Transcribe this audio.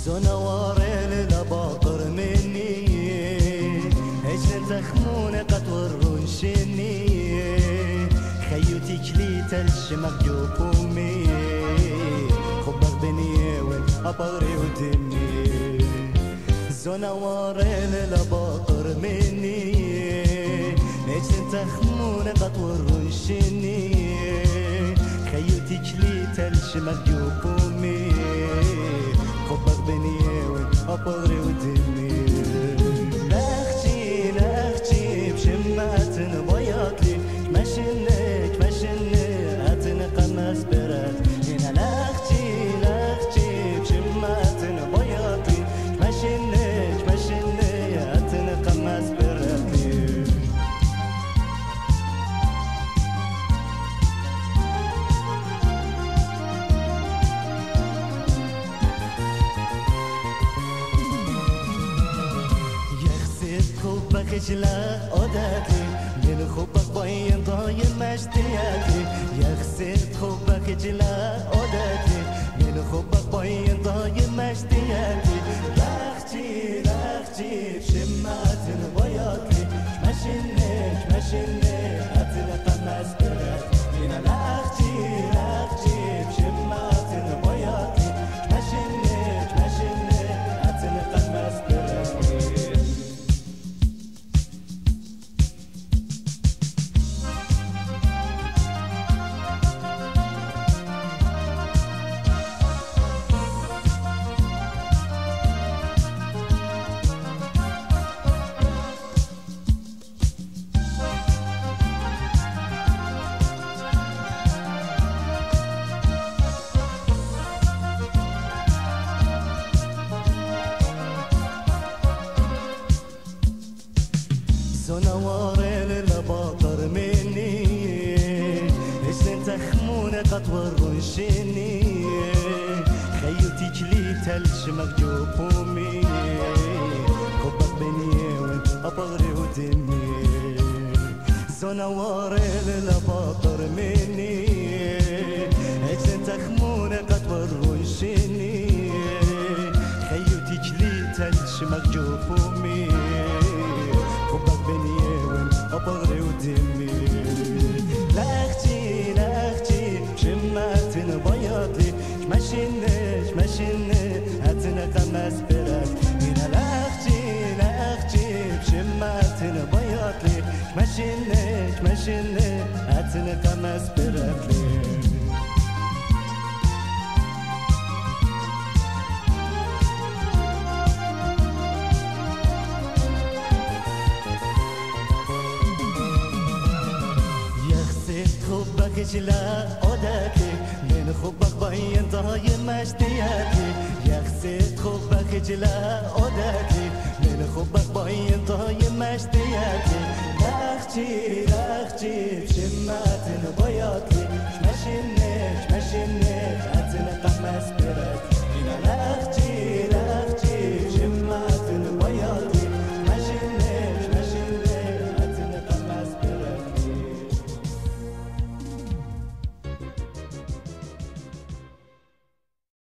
زنوار لباطر مني اجن تخمون قطور رنشني خيوتي كليت الشمق جوبومي خبق بني والأبغري ودمي زنوار لباطر مني اجن تخمون قطور رنشني خيوتي كليت الشمق جوبومي خبق بني والأبغري ودمي لاختي بشمات بياطلي مشنك أتن قمس برات هنا لاختي بشمات بياطلي مشنك أتن قمس براتي خجلة عادتي من حبك باين ضايم مشتياتي يخسر حبك خجلة عادتي من حبك باين ضايم مشتياتي لاختي بشمات بياضلي مشنك أتلقى مسبرات هنا لاختي بشمات بياضلي مشنك أتلقى مسبرات زنوار لباطر مني اجن تخمون قطور رنشني خيوتي كليت الشمق جوبومي خبق بني والأبغري ودمي زنوار لباطر مني اجن تخمون قطور رنشني خيوتي كليت الشمق جوبومي خبق بني والأبغري ودمي لاختي بشمات بياضلي مشنك أتنا قمس برات هنا لاختي بشمات بياضلي مشنك أتنا قمس براتلي حبك جلا عادتي من حبك باين ضايم مشتياتي يخسر حبك جلا عادتي من حبك باين ضايم مشتياتي لاختي